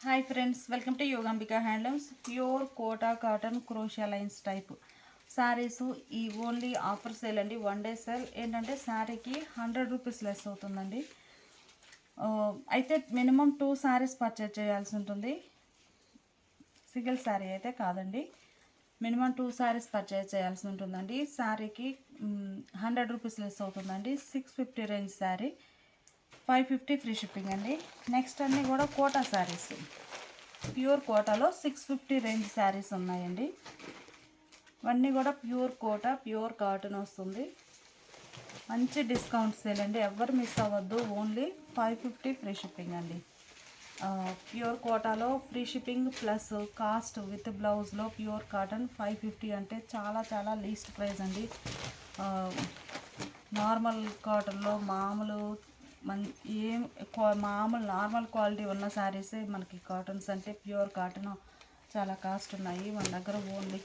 Hi friends, welcome to Yogambika handlooms. Pure Kota cotton crochet lines type sarees ఈ only offer sale అండి. 1 day sale. ఏంటంటే శారీకి 100 rupees less అవుతుందండి. అయితే మినిమం 2 శారీస్ పర్చేజ్ చేయాల్సి ఉంటుంది. సింగిల్ శారీ అయితే కాదండి, మినిమం 2 శారీస్ పర్చేజ్ చేయాల్సి ఉంటుందండి. శారీకి 100 రూపీస్ లెస్ అవుతుందండి. 650 రేంజ్ శారీ, 550 ఫ్రీ షిప్పింగ్ అండి. నెక్స్ట్ అన్నీ కూడా కోటా శారీస్, ప్యూర్ కోటాలో 650 రేంజ్ శారీస్ ఉన్నాయండి. ఇవన్నీ కూడా ప్యూర్ కోటా, ప్యూర్ కాటన్ వస్తుంది. మంచి డిస్కౌంట్ సేల్ అండి, ఎవరు మిస్ అవ్వద్దు. ఓన్లీ 550 ఫ్రీ షిప్పింగ్ అండి. ప్యూర్ కోటాలో free shipping plus cost with బ్లౌజ్లో ప్యూర్ కాటన్ 550 అంటే చాలా చాలా లీస్ట్ ప్రైస్ అండి. నార్మల్ కాటన్లో మామూలు నార్మల్ క్వాలిటీ ఉన్న శారీసే మనకి కాటన్స్ అంటే ప్యూర్ కాటన్ చాలా కాస్ట్ ఉన్నాయి. మన దగ్గర only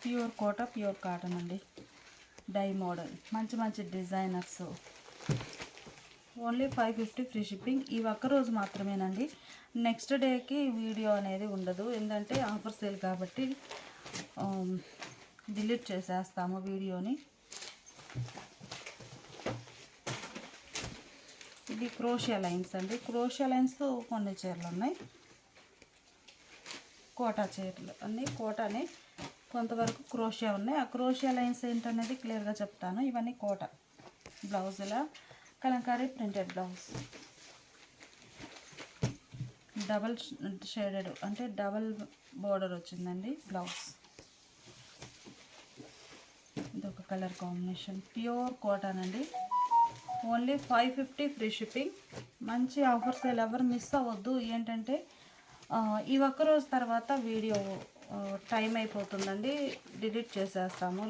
pure Kota pure cotton అండి. డై మోడల్ మంచి మంచి డిజైనర్స్, ఓన్లీ 550 ఫ్రీ షిప్పింగ్. ఈ ఒక్కరోజు మాత్రమేనండి. నెక్స్ట్ డేకి వీడియో అనేది ఉండదు, ఎందుకంటే ఆఫర్ సేల్ కాబట్టి డిలీట్ చేసేస్తాము వీడియోని. ఇది క్రోషియా లైన్స్ అండి. క్రోషియా లైన్స్ కొన్ని చీరలు ఉన్నాయి, కోటా చీరలు అన్నీ కోటానే, కొంతవరకు క్రోషియా ఉన్నాయి. ఆ క్రోషియా లైన్స్ ఏంటనేది క్లియర్గా చెప్తాను. ఇవన్నీ కోటా. బ్లౌజ్ ఇలా Kalamkari printed blouse, double shaded అంటే డబల్ బోర్డర్ వచ్చిందండి బ్లౌజ్. ఇదొక కలర్ కాంబినేషన్, ప్యూర్ కాటన్ అండి. Only 550 free shipping. మంచి ఆఫర్ సేల్, ఎవరు మిస్ అవ్వద్దు. ఏంటంటే ఈ ఒక్కరోజు తర్వాత వీడియో టైం అయిపోతుందండి, డిలీట్ చేసేస్తాము.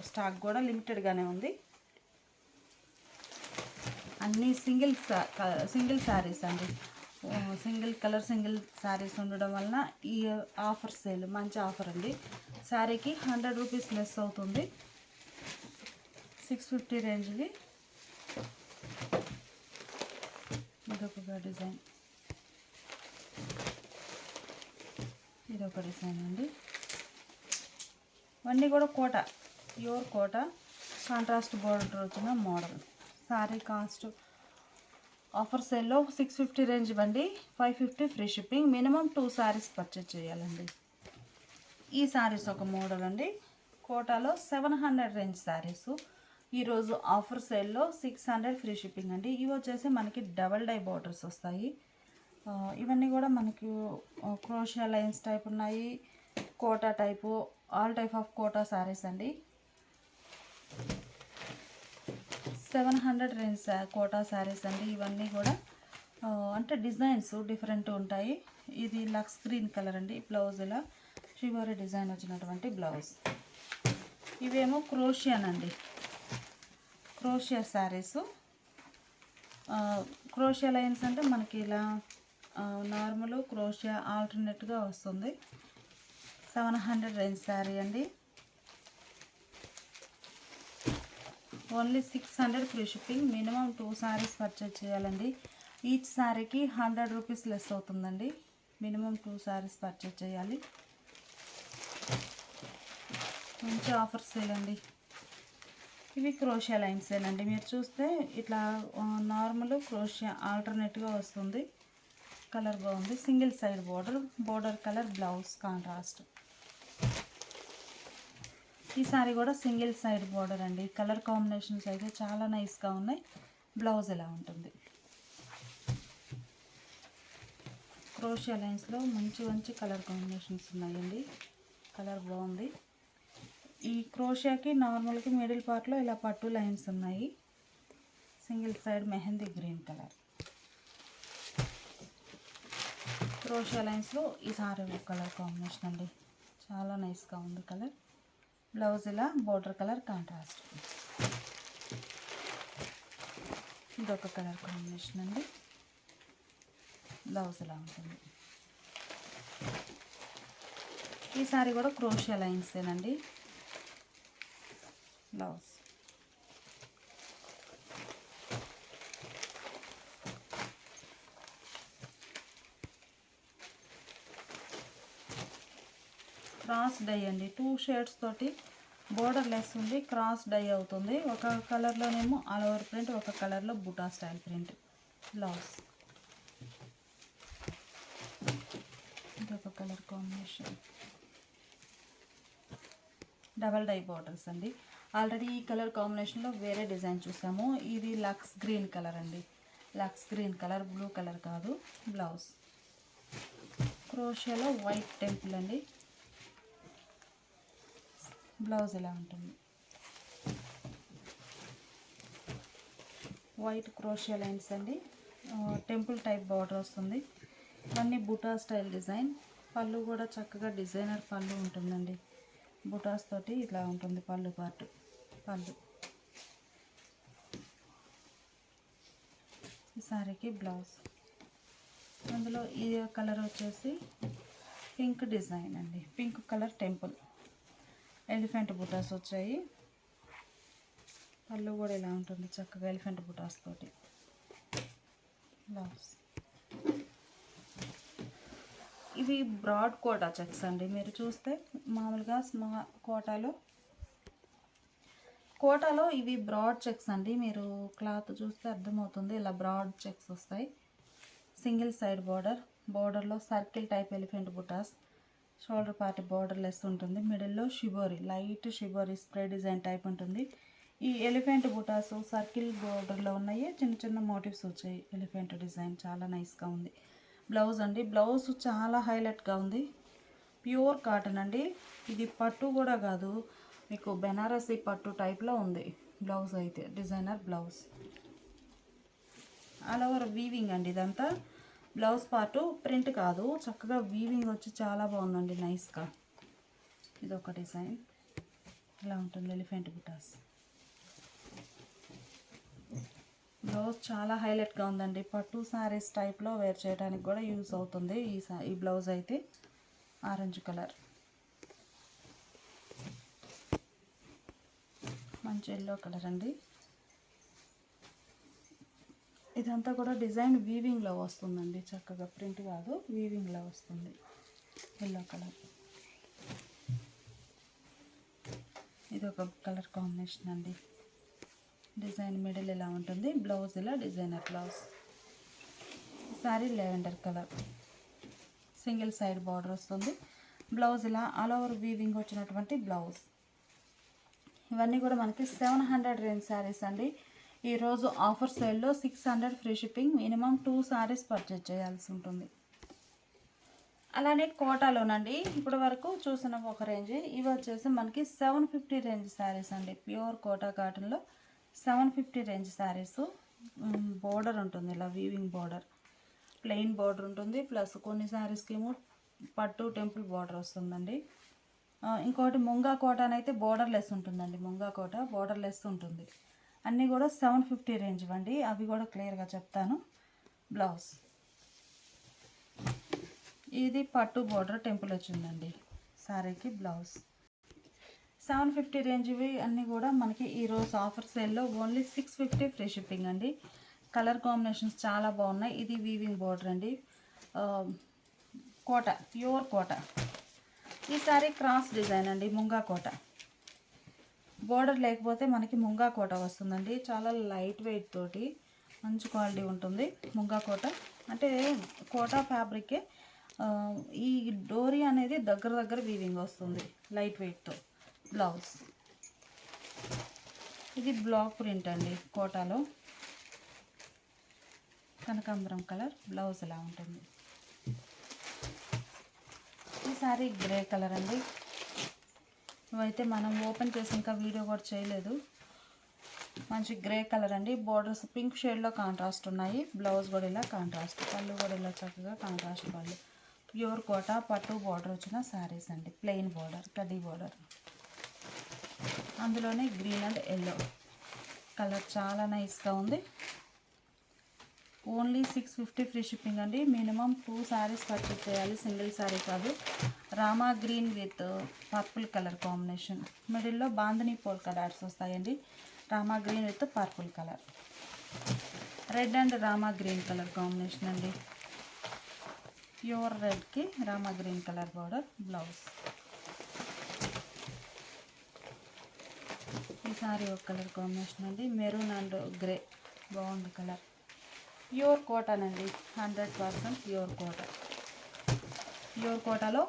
స్టాక్ కూడా లిమిటెడ్గానే ఉంది. అన్నీ సింగిల్ శారీస్ అండి. సింగిల్ కలర్ సింగిల్ శారీస్ ఉండడం వలన ఈ ఆఫర్ సేల్ మంచి ఆఫర్ అండి. శారీకి 100 రూపీస్ లెస్ అవుతుంది. 650 రేంజ్ది. ఇదొక డిజైన్, ఇదొక డిజైన్ అండి. ఇవన్నీ కూడా Kota, pure Kota, contrast border వచ్చిన మోడల్. శారీ కాస్ట్ ఆఫర్ సేల్లో 650 రేంజ్ ఇవ్వండి, 550 free shipping. Minimum 2 saris purchase చేయాలండి. ఈ శారీస్ ఒక మోడల్ అండి. కోటాలో 700 రేంజ్ శారీస్ ఈరోజు ఆఫర్ సేల్లో 600 ఫ్రీ షిప్పింగ్ అండి. ఇవి వచ్చేసి మనకి డబల్ డై బోర్డర్స్ వస్తాయి. ఇవన్నీ కూడా మనకి క్రోషియా లైన్స్ టైప్ ఉన్నాయి, Kota type, all type of Kota saris అండి. 700 రేంజ్ కోటా శారీస్ అండి. ఇవన్నీ కూడా అంటే డిజైన్స్ డిఫరెంట్ ఉంటాయి. ఇది లక్స్ గ్రీన్ కలర్ అండి. బ్లౌజ్ ఇలా షివోరీ డిజైన్ వచ్చినటువంటి బ్లౌజ్. ఇవేమో క్రోషియన్ అండి, క్రోషియా శారీస్. క్రోషియా లైన్స్ అంటే మనకి ఇలా నార్మల్ క్రోషియా ఆల్టర్నేట్గా వస్తుంది. 700 రేంజ్ శారీ అండి. Only 600 free shipping. Minimum 2 saris purchase చేయాలండి. ఈచ్ శారీకి 100 రూపీస్ లెస్ అవుతుందండి. మినిమం 2 శారీస్ పర్చేజ్ చేయాలి. మంచి ఆఫర్ సేల్ అండి. ఇవి క్రోషియా లైన్సేనండి. మీరు చూస్తే ఇట్లా నార్మల్ క్రోషియా ఆల్టర్నేట్గా వస్తుంది. కలర్ బాగుంది. Single side border colour blouse contrast. ఈ సారీ కూడా సింగిల్ సైడ్ బోర్డర్ అండి. కలర్ కాంబినేషన్స్ అయితే చాలా నైస్గా ఉన్నాయి. బ్లౌజ్ ఎలా ఉంటుంది. క్రోషియా లైన్స్లో మంచి మంచి కలర్ కాంబినేషన్స్ ఉన్నాయండి. కలర్ బాగుంది. ఈ క్రోషియాకి నార్మల్కి మిడిల్ పార్ట్లో ఇలా పట్టు లైన్స్ ఉన్నాయి. Single side mehndi green colour. Crochet లైన్స్లో ఈ సారీ కలర్ కాంబినేషన్ అండి, చాలా నైస్గా ఉంది కలర్. బ్లౌజ్ ఇలా బోర్డర్ కలర్ కాంట్రాస్ట్. ఇదొక కలర్ కాంబినేషన్ అండి. బ్లౌజ్ ఇలా ఉంటుంది. ఈ సారీ కూడా క్రోషియా లైన్సేనండి. బ్లౌజ్ క్రాస్ డై అండి, 2 షేడ్స్ తోటి బోర్డర్ లెస్ ఉంది, క్రాస్ డై అవుతుంది. ఒక కలర్లోనేమో ఆల్ ఓవర్ ప్రింట్, ఒక కలర్లో బుటా స్టైల్ ప్రింట్. బ్లౌజ్ ఇదొక colour combination, double dye borders అండి. ఆల్రెడీ ఈ కలర్ కాంబినేషన్లో వేరే డిజైన్ చూసాము. ఇది లక్స్ గ్రీన్ కలర్ అండి, lux green colour, blue colour కాదు. బ్లౌజ్ క్రోషియాలో వైట్ టెంపుల్ అండి. బ్లౌజ్ ఇలా ఉంటుంది, వైట్ క్రోషియా లైన్స్ అండి, టెంపుల్ టైప్ బార్డర్ వస్తుంది. ఇవన్నీ బుటా స్టైల్ డిజైన్. పళ్ళు కూడా చక్కగా డిజైనర్ పళ్ళు ఉంటుందండి, బుటాస్ తోటి ఇట్లా ఉంటుంది పళ్ళు పార్ట్. పళ్ళు ఈ సారీకి బ్లౌజ్. అందులో ఈ కలర్ వచ్చేసి పింక్ డిజైన్ అండి, పింక్ కలర్ టెంపుల్, ఎలిఫెంట్ బుటాస్ వచ్చాయి. పళ్ళు కూడా ఇలా ఉంటుంది చక్కగా ఎలిఫెంట్ బుటాస్ తోటి. బ్లౌజ్ ఇవి బ్రాడ్ కోటా చెక్స్ అండి. మీరు చూస్తే మామూలుగా కోటాలో ఇవి బ్రాడ్ చెక్స్ అండి. మీరు క్లాత్ చూస్తే అర్థమవుతుంది, ఇలా బ్రాడ్ చెక్స్ వస్తాయి. సింగిల్ సైడ్ బార్డర్లో సర్కిల్ టైప్ ఎలిఫెంట్ బుటాస్, షోల్డర్ పార్ట్ బార్డర్ లెస్ ఉంటుంది. మిడిల్లో shibori, light shibori spray design type ఉంటుంది. ఈ ఎలిఫెంట్ బుటాస్ సర్కిల్ బార్డర్లో ఉన్నాయి, చిన్న చిన్న మోటివ్స్ వచ్చాయి. ఎలిఫెంట్ డిజైన్ చాలా నైస్గా ఉంది. బ్లౌజ్ అండి, బ్లౌజ్ చాలా హైలైట్గా ఉంది. ప్యూర్ కాటన్ అండి, ఇది పట్టు కూడా కాదు, మీకు బెనారసీ పట్టు టైప్లో ఉంది బ్లౌజ్ అయితే. Designer blouse, all over weaving అండి ఇదంతా. బ్లౌజ్ పార్టు ప్రింట్ కాదు, చక్కగా వీవింగ్ వచ్చి చాలా బాగుందండి నైస్గా. ఇదొక డిజైన్ ఇలా ఉంటుంది ఎలిఫెంట్ బుటాస్. బ్లౌజ్ చాలా హైలైట్గా ఉందండి, పట్టు శారీస్ టైప్లో వేర్ చేయడానికి కూడా యూజ్ అవుతుంది. ఈ బ్లౌజ్ అయితే ఆరెంజ్ కలర్, మంచి ఎల్లో కలర్ అండి. ఇదంతా కూడా డిజైన్ వీవింగ్లో వస్తుందండి, చక్కగా ప్రింట్ కాదు వీవింగ్లో వస్తుంది. ఎల్లో కలర్, ఇది ఒక కలర్ కాంబినేషన్ అండి. డిజైన్ మిడిల్ ఇలా ఉంటుంది, బ్లౌజ్ ఇలా designer blouse. Sorry lavender colour, single side border వస్తుంది. బ్లౌజ్ ఇలా ఆల్ ఓవర్ వీవింగ్ వచ్చినటువంటి బ్లౌజ్. ఇవన్నీ కూడా మనకి 700 రేంజ్ శారీస్ అండి. ఈరోజు ఆఫర్ సేల్లో 600 free shipping. Minimum 2 saris purchase చేయాల్సి ఉంటుంది. అలానే కోటాలోనండి ఇప్పటి వరకు చూసిన ఒక రేంజ్, ఇవి వచ్చేసి మనకి 750 రేంజ్ శారీస్ అండి. ప్యూర్ కోటా కాటన్లో 750 రేంజ్ శారీస్. బోర్డర్ ఉంటుంది ఇలా వీవింగ్ బార్డర్, ప్లెయిన్ బార్డర్ ఉంటుంది, ప్లస్ కొన్ని శారీస్కి ఏమో పట్టు టెంపుల్ బార్డర్ వస్తుందండి. ఇంకోటి ముంగా కోట అయితే బోర్డర్ లెస్ ఉంటుందండి, ముంగా కోట బోర్డర్ లెస్ ఉంటుంది. అన్నీ కూడా 750 రేంజ్ ఇవ్వండి, అవి కూడా క్లియర్గా చెప్తాను. బ్లౌజ్ ఇది పట్టు బోర్డర్ టెంపుల్ వచ్చిందండి శారీకి. బ్లౌజ్ 750 రేంజ్ ఇవి అన్నీ కూడా మనకి ఈరోజు ఆఫర్ సేల్లో ఓన్లీ 650 ఫ్రీ షిప్పింగ్ అండి. కలర్ కాంబినేషన్స్ చాలా బాగున్నాయి. ఇది వీవింగ్ బోర్డర్ అండి, కోట ప్యూర్ కోట. ఈ సారీ క్రాస్ డిజైన్ అండి, ముంగా కోట. బోర్డర్ లేకపోతే మనకి ముంగా కోట వస్తుందండి. చాలా లైట్ వెయిట్ తోటి మంచి క్వాలిటీ ఉంటుంది. ముంగా కోట అంటే కోటా ఫ్యాబ్రికే. ఈ డోరీ అనేది దగ్గర వీవింగ్ వస్తుంది లైట్ వెయిట్తో. బ్లౌజ్ ఇది బ్లాక్ ప్రింట్ అండి, కోటాలో కనకాంబరం కలర్. బ్లౌజ్ ఇలా ఉంటుంది. ఈ సారీ గ్రే కలర్ అండి. ఇవైతే మనం ఓపెన్ చేసి ఇంకా వీడియో కూడా చేయలేదు. మంచి గ్రే కలర్ అండి. బోర్డర్స్ పింక్ షేడ్లో కాంట్రాస్ట్ ఉన్నాయి. బ్లౌజ్ కూడా ఇలా కాంట్రాస్ట్, పళ్ళు కూడా ఇలా చక్కగా కాంట్రాస్ట్ పళ్ళు. ప్యూర్ కోటా పట్టు బార్డర్ వచ్చిన శారీస్ అండి. ప్లెయిన్ బార్డర్, కడ్డీ బార్డర్, అందులోనే గ్రీన్ అండ్ ఎల్లో కలర్ చాలా నైస్గా ఉంది. ఓన్లీ 650 ఫ్రీ షిప్పింగ్ అండి. మినిమం 2 శారీస్ పర్చేస్ చేయాలి, సింగిల్ శారీ కాదు. Rama green with purple colour combination, మిడిల్లో బాంధనీ పోల్కా డాట్స్ వస్తాయండి. Rama green with purple colour, red and Rama green colour combination అండి. ప్యూర్ రెడ్కి Rama green colour border. Blouse ఈ సారీ ఒక కలర్ కాంబినేషన్ అండి, మెరూన్ అండ్ గ్రే, బాగుంది కలర్. ప్యూర్ కాటన్ అండి, 100% ప్యూర్ కాటన్. ప్యూర్ కోటాలో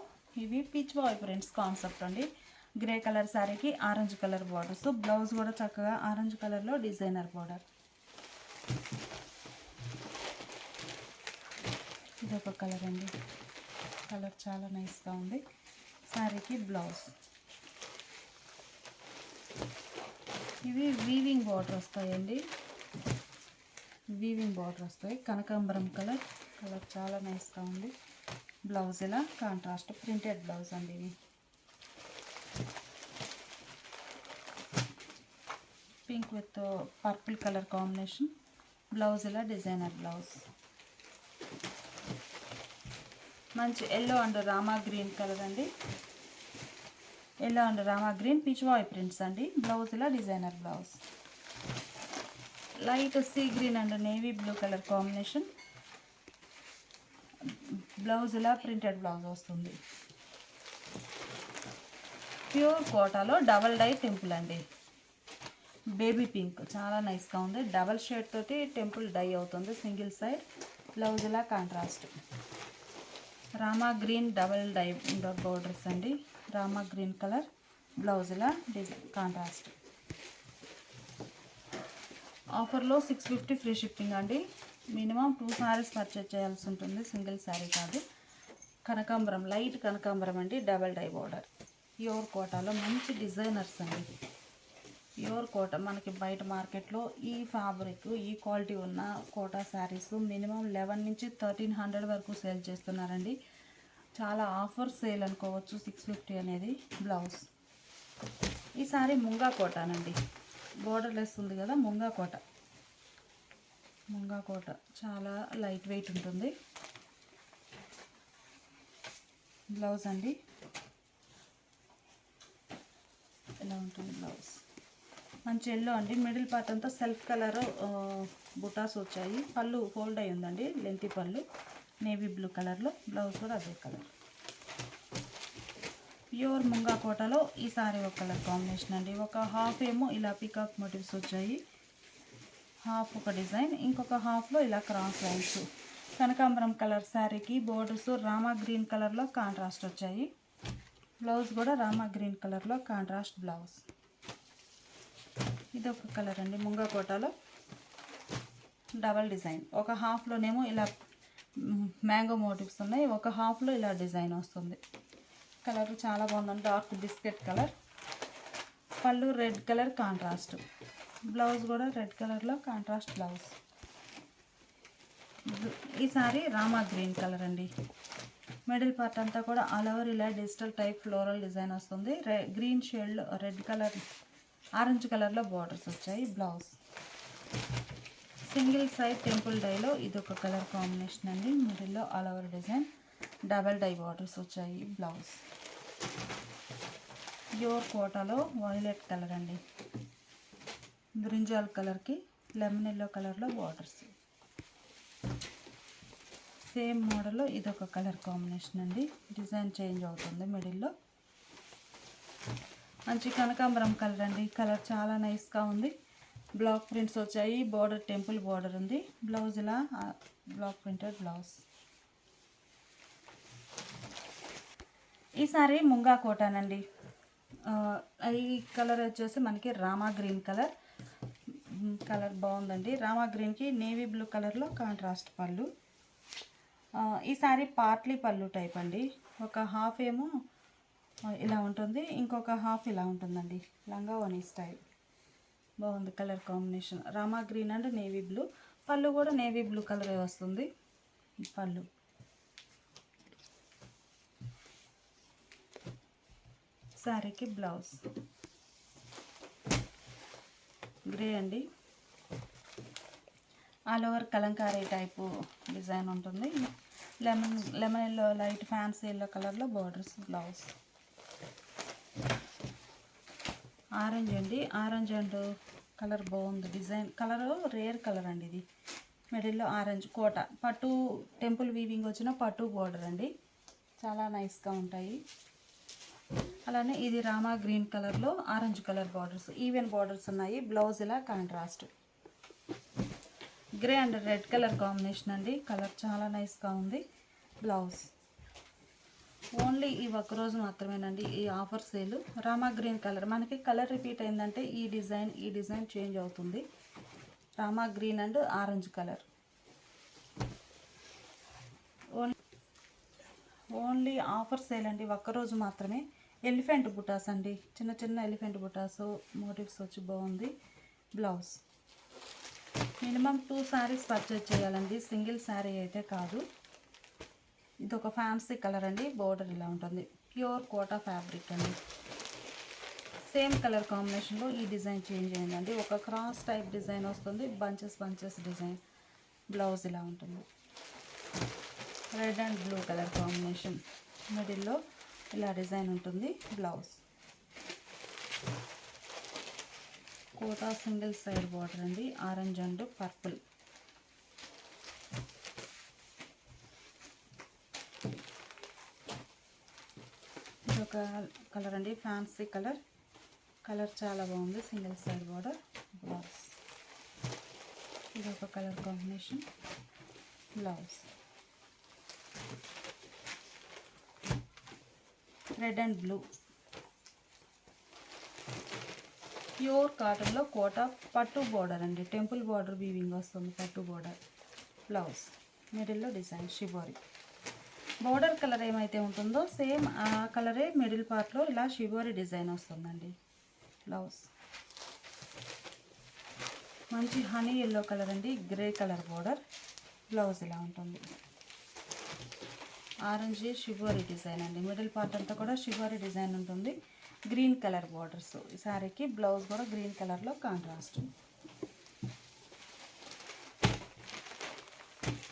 ఇవి పిచ్ బాయ్ ప్రింట్స్ కాన్సెప్ట్ అండి. గ్రే కలర్ శారీకి ఆరెంజ్ కలర్ బార్డర్స్, బ్లౌజ్ కూడా చక్కగా ఆరెంజ్ కలర్లో డిజైనర్ బార్డర్. ఇది ఒక కలర్ అండి, కలర్ చాలా నైస్గా ఉంది. శారీకి బ్లౌజ్. ఇవి వీవింగ్ బార్డర్ వస్తాయండి, వీవింగ్ బార్డర్ వస్తాయి. కనకాంబరం కలర్, కలర్ చాలా నైస్గా ఉంది. బ్లౌజ్ ఇలా కాంట్రాస్ట్ ప్రింటెడ్ బ్లౌజ్ అండి. ఇవి pink with purple colour combination. Blouse ఇలా డిజైనర్ బ్లౌజ్. మంచి yellow and Rama green colour అండి, yellow and Rama green pichwai prints అండి. బ్లౌజ్ ఇలా designer blouse. Light sea green and navy blue colour combination. Blouse ఇలా printed blouse వస్తుంది. Pure కోటాలో double dye temple అండి, baby pink చాలా నైస్గా ఉంది. డబల్ షేడ్ తోటి టెంపుల్ డై అవుతుంది సింగిల్ సైడ్. బ్లౌజ్ ఇలా contrast. Rama green double die borders అండి, రామా గ్రీన్ కలర్. బ్లౌజ్ ఇలా కాంట్రాస్ట్. ఆఫర్లో 650 ఫ్రీ షిప్పింగ్ అండి. మినిమం 2 సారీస్ పర్చేజ్ చేయాల్సి ఉంటుంది, సింగిల్ శారీ కాదు. కనకాంబరం, లైట్ కనకాంబరం అండి, డబల్ డై బోర్డర్. ప్యూర్ కోటాలో మంచి డిజైనర్స్ అండి. ప్యూర్ కోట మనకి బయట మార్కెట్లో ఈ ఫ్యాబ్రిక్ ఈ క్వాలిటీ ఉన్న కోటా శారీస్ మినిమం 11 నుంచి 1300 వరకు సేల్ చేస్తున్నారండి. చాలా ఆఫర్ సేల్ అనుకోవచ్చు 650 అనేది. బ్లౌజ్. ఈ సారీ ముంగా కోటానండి, బోర్డర్ లెస్ ఉంది కదా, ముంగా కోట. ముంగా కోట చాలా లైట్ వెయిట్ ఉంటుంది. బ్లౌజ్ అండి ఇలా ఉంటుంది బ్లౌజ్. మంచి ఎల్లో అండి, మిడిల్ పార్ట్ అంతా సెల్ఫ్ కలర్ బుటాస్ వచ్చాయి. పళ్ళు ఫోల్డ్ అయి ఉందండి, లెంతీ పళ్ళు నేవీ బ్లూ కలర్లో. బ్లౌజ్ కూడా అదే కలర్. ప్యూర్ ముంగా కోటలో ఈ సారీ ఒక కలర్ కాంబినేషన్ అండి. ఒక హాఫ్ ఏమో ఇలా పికాక్ మోటివ్స్ వచ్చాయి, హాఫ్ ఒక డిజైన్, ఇంకొక హాఫ్లో ఇలా క్రాస్ లైన్స్. కనకాంబరం కలర్ శారీకి బోర్డర్స్ రామా గ్రీన్ కలర్లో కాంట్రాస్ట్ వచ్చాయి. బ్లౌజ్ కూడా రామా గ్రీన్ కలర్లో కాంట్రాస్ట్ బ్లౌజ్. ఇది ఒక కలర్ అండి, ముంగా కోటాలో డబల్ డిజైన్. ఒక హాఫ్లోనేమో ఇలా మ్యాంగో మోటివ్స్ ఉన్నాయి, ఒక హాఫ్లో ఇలా డిజైన్ వస్తుంది. కలర్ చాలా బాగుందండి, డార్క్ బిస్కెట్ కలర్. పళ్ళు రెడ్ కలర్ కాంట్రాస్ట్. బ్లౌజ్ కూడా రెడ్ కలర్లో కాంట్రాస్ట్ బ్లౌజ్. ఈ సారీ రామా గ్రీన్ కలర్ అండి. మిడిల్ పార్ట్ అంతా కూడా ఆల్ ఓవర్ ఇలా డిజిటల్ టైప్ ఫ్లోరల్ డిజైన్ వస్తుంది. గ్రీన్ షేడ్లో రెడ్ కలర్ ఆరెంజ్ కలర్లో బార్డర్స్ వచ్చాయి. బ్లౌజ్ సింగిల్ సైడ్ టెంపుల్ డైలో ఇదొక కలర్ కాంబినేషన్ అండి. మిడిల్లో all over design, double dye borders వచ్చాయి. బ్లౌజ్ ప్యూర్ కోటాలో వైలెట్ కలర్ అండి, బ్రింజాల్ కలర్కి లెమన్ ఎల్లో కలర్లో బార్డర్స్. సేమ్ మోడల్లో ఇదొక కలర్ కాంబినేషన్ అండి, డిజైన్ చేంజ్ అవుతుంది మిడిల్లో. మంచి కనకాంబరం కలర్ అండి, కలర్ చాలా నైస్గా ఉంది. బ్లాక్ ప్రింట్స్ వచ్చాయి, బార్డర్ టెంపుల్ బార్డర్ ఉంది. బ్లౌజ్ ఇలా బ్లాక్ ప్రింటెడ్ బ్లౌజ్. ఈసారి ముంగా కోటానండి. ఈ కలర్ వచ్చేసి మనకి రామా గ్రీన్ కలర్. కలర్ బాగుందండి. రామా గ్రీన్కి నేవీ బ్లూ కలర్లో కాంట్రాస్ట్ పళ్ళు. ఈ సారీ పార్ట్లీ పళ్ళు టైప్ అండి. ఒక హాఫ్ ఏమో ఇలా ఉంటుంది, ఇంకొక హాఫ్ ఇలా ఉంటుందండి, లంగా ఓనీ స్టైల్. బాగుంది colour combination, Rama green and navy blue. పళ్ళు కూడా నేవీ బ్లూ కలరే వస్తుంది పళ్ళు. శారీకి బ్లౌజ్ గ్రే అండి, all over Kalamkari type design ఉంటుంది. Lemon yellow light fancy yellow కలర్లో బార్డర్స్. బ్లౌజ్ ఆరెంజ్ అండి, ఆరెంజ్ అండ్ కలర్ బాగుంది. డిజైన్ కలర్ రేర్ కలర్ అండి ఇది. మిడిల్లో ఆరెంజ్ కోట, పట్టు టెంపుల్ వీవింగ్ వచ్చిన పట్టు బార్డర్ అండి, చాలా నైస్గా ఉంటాయి. అలానే ఇది రామా గ్రీన్ కలర్లో orange colour borders, even borders ఉన్నాయి. బ్లౌజ్ ఇలా contrast. Grey and red colour combination అండి. కలర్ చాలా నైస్గా ఉంది. బ్లౌజ్ ఓన్లీ ఈ ఒక్కరోజు మాత్రమేనండి ఈ offer sale. Rama green colour మనకి కలర్ రిపీట్ అయిందంటే ఈ డిజైన్ చేంజ్ అవుతుంది. Rama green and orange colour. Only offer sale అండి, ఒక్కరోజు మాత్రమే. ఎలిఫెంట్ బుటాస్ అండి, చిన్న చిన్న ఎలిఫెంట్ బుటాస్ మోటివ్స్ వచ్చి బాగుంది. బ్లౌజ్ మినిమం 2 శారీస్ పర్చేజ్ చేయాలండి, సింగిల్ శారీ అయితే కాదు. ఇది ఒక ఫ్యాన్సీ కలర్ అండి. బోర్డర్ ఇలా ఉంటుంది. ప్యూర్ కోటా ఫ్యాబ్రిక్ అండి. సేమ్ కలర్ కాంబినేషన్లో ఈ డిజైన్ చేంజ్ అయిందండి. ఒక క్రాస్ టైప్ డిజైన్ వస్తుంది, బంచెస్ డిజైన్. బ్లౌజ్ ఇలా ఉంటుంది. Red and blue colour combination, మిడిల్లో ఇలా డిజైన్ ఉంటుంది. Blouse Kota single side border అండి, ఆరెంజ్ అండ్ పర్పుల్. ఇదొక కలర్ అండి, ఫ్యాన్సీ కలర్. కలర్ చాలా బాగుంది. Single side border. బ్లౌజ్ ఇదొక colour combination. Blouse red and blue. Pure కాటన్లో కోటా పట్టు బార్డర్ అండి. టెంపుల్ బార్డర్ వీవింగ్ వస్తుంది, పట్టు బార్డర్. బ్లౌజ్ మిడిల్లో డిజైన్ షిబోరి. బార్డర్ కలర్ ఏమైతే ఉంటుందో సేమ్ ఆ కలరే మిడిల్ పార్ట్లో ఇలా షిబోరి డిజైన్ వస్తుందండి. బ్లౌజ్ మంచి హనీ ఎల్లో కలర్ అండి, గ్రే కలర్ బార్డర్. బ్లౌజ్ ఇలా ఉంటుంది. ఆరెంజ్ షిబోరి డిజైన్ అండి. మిడిల్ పార్ట్ అంతా కూడా షిబోరి డిజైన్ ఉంటుంది. Green colour borders. ఈ శారీకి బ్లౌజ్ కూడా గ్రీన్ కలర్లో కాంట్రాస్ట్.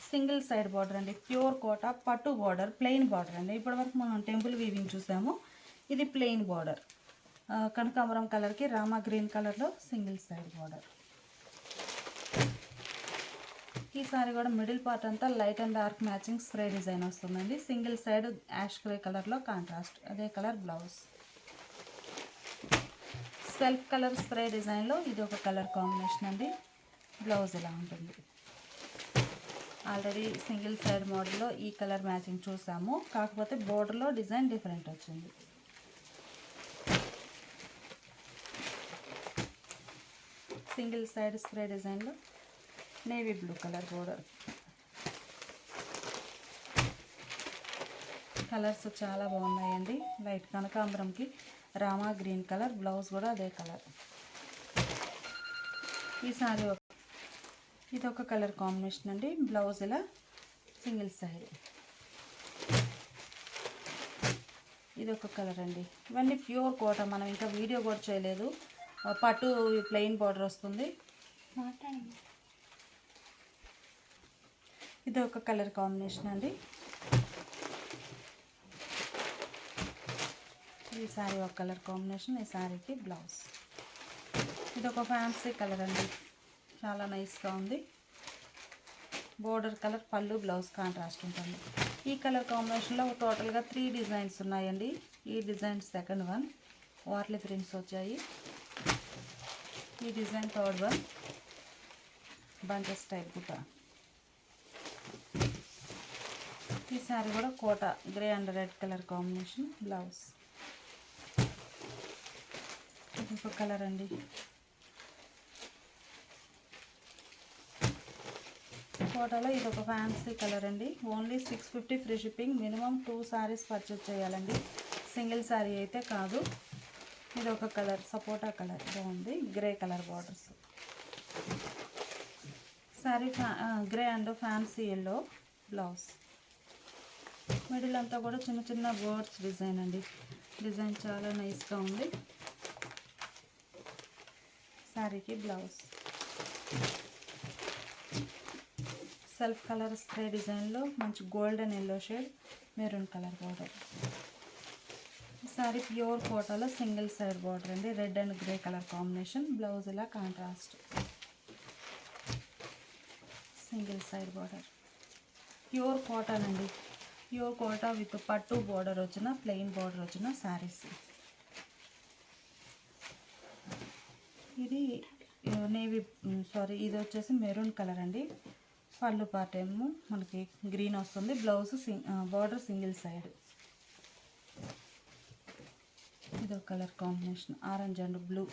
సింగిల్ సైడ్ బార్డర్ అండి, ప్యూర్ కోటా పట్టు బార్డర్, ప్లెయిన్ బార్డర్ అండి. ఇప్పటివరకు మనం టెంపుల్ వీవింగ్ చూసాము, ఇది ప్లెయిన్ బార్డర్. కనకాంబరం కలర్కి రామా గ్రీన్ కలర్లో సింగిల్ సైడ్ బార్డర్. ఈ సారీ కూడా మిడిల్ పార్ట్ అంతా light and dark matching spray design వస్తుందండి. సింగిల్ సైడ్ యాష్ గ్రే కలర్లో కాంట్రాస్ట్, అదే colour blouse. Self colour spray డిజైన్లో ఇది ఒక కలర్ కాంబినేషన్ అండి. బ్లౌజ్ ఇలా ఉంటుంది. ఆల్రెడీ సింగిల్ సైడ్ మోడల్లో ఈ కలర్ మ్యాచింగ్ చూసాము, కాకపోతే బోర్డర్లో డిజైన్ డిఫరెంట్ వచ్చింది. సింగిల్ సైడ్ స్ప్రే డిజైన్లో navy blue colour border. Colours చాలా బాగున్నాయండి. లైట్ కనకాంబరంకి రామా గ్రీన్ కలర్, బ్లౌజ్ కూడా అదే కలర్. ఈ సారీ ఇదొక కలర్ కాంబినేషన్ అండి. బ్లౌజ్ ఇలా సింగిల్ సైడ్. ఇదొక కలర్ అండి. ఇవన్నీ ప్యూర్ కోటా, మనం ఇంకా వీడియో కూడా చేయలేదు. పట్టు ప్లెయిన్ బార్డర్ వస్తుంది. ఇది ఒక కలర్ కాంబినేషన్ అండి. ఈ సారీ ఒక కలర్ కాంబినేషన్. ఈ సారీకి బ్లౌజ్. ఇది ఒక ఫ్యాన్సీ కలర్ అండి, చాలా నైస్గా ఉంది. బోర్డర్ కలర్, పళ్ళు, బ్లౌజ్ కాంట్రాస్ట్ ఉంటుంది. ఈ కలర్ కాంబినేషన్లో టోటల్గా 3 డిజైన్స్ ఉన్నాయండి. ఈ design second one, Warli prints వచ్చాయి. ఈ design third one, bunches type బుట్ట. ఈ సారీ కూడా Kota grey and red colour combination. Blouse ఇంకొక కలర్ అండి. కోటాలో ఇది ఒక ఫ్యాన్సీ కలర్ అండి. Only 650 free shipping. Minimum 2 saris purchase చేయాలండి, సింగిల్ శారీ అయితే కాదు. ఇది ఒక కలర్, సపోటా కలర్ బాగుంది. Grey colour borders. Sari grey and fancy yellow. Blouse middle అంతా కూడా చిన్న చిన్న బర్డ్స్ డిజైన్ అండి. డిజైన్ చాలా నైస్గా ఉంది. శారీకి బ్లౌజ్ సెల్ఫ్ కలర్ స్ప్రే డిజైన్లో మంచి golden yellow shade, maroon colour border. Saree pure కోటాలో సింగిల్ సైడ్ బార్డర్ అండి. Red and grey colour combination. Blouse ఇలా contrast, single side border. Pure cotton అండి. ప్యూర్ కోటా విత్ పట్టు బోర్డర్ వచ్చిన ప్లెయిన్ బోర్డర్ వచ్చిన శారీస్. ఇది నేవీ ఇది వచ్చేసి మెరూన్ కలర్ అండి. పళ్ళు పార్ట్ ఏమో మనకి గ్రీన్ వస్తుంది. Blouse border single side. ఇదో colour combination orange and blue.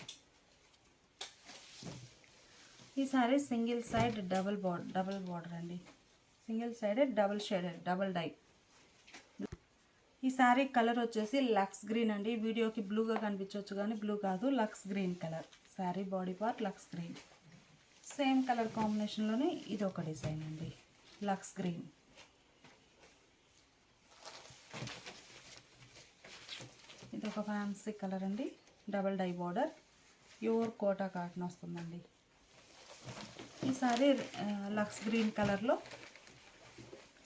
ఈ saree single side double border అండి. Single side double shaded double dye. ఈ సారీ కలర్ వచ్చేసి లక్స్ గ్రీన్ అండి. వీడియోకి బ్లూగా కనిపించవచ్చు కానీ బ్లూ కాదు, lux green colour. Saree body part lux green. Same colour కాంబినేషన్లోనే ఇది ఒక డిజైన్ అండి, లక్స్ గ్రీన్. ఇది ఒక ఫ్యాన్సీ కలర్ అండి, double dye border, pure Kota cotton వస్తుందండి. ఈ సారీ లక్స్ గ్రీన్ కలర్లో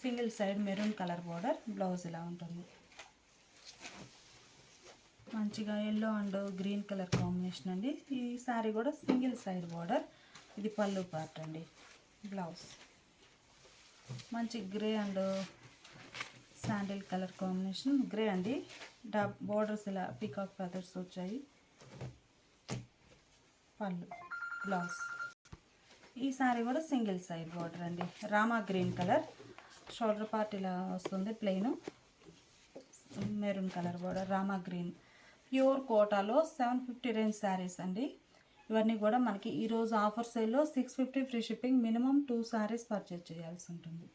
single side maroon colour border. Blouse ఇలా ఉంటుంది. మంచిగా yellow and green colour combination అండి. ఈ సారీ కూడా సింగిల్ సైడ్ బార్డర్. ఇది పళ్ళు పార్ట్ అండి. బ్లౌజ్ మంచి grey and sandal colour combination. Grey అండి, బార్డర్స్ ఇలా పీకాక్ ఫెదర్స్ వచ్చాయి. పళ్ళు, బ్లౌజ్. ఈ సారీ కూడా సింగిల్ సైడ్ బార్డర్ అండి. Rama green colour. Shoulder part ఇలా వస్తుంది plain. Maroon colour border, Rama green. Pure కోటాలో 750 రేంజ్ శారీస్ అండి. ఇవన్నీ కూడా మనకి ఈరోజు ఆఫర్ సేల్లో 650 free shipping. Minimum 2 saris purchase చేయాల్సి ఉంటుంది.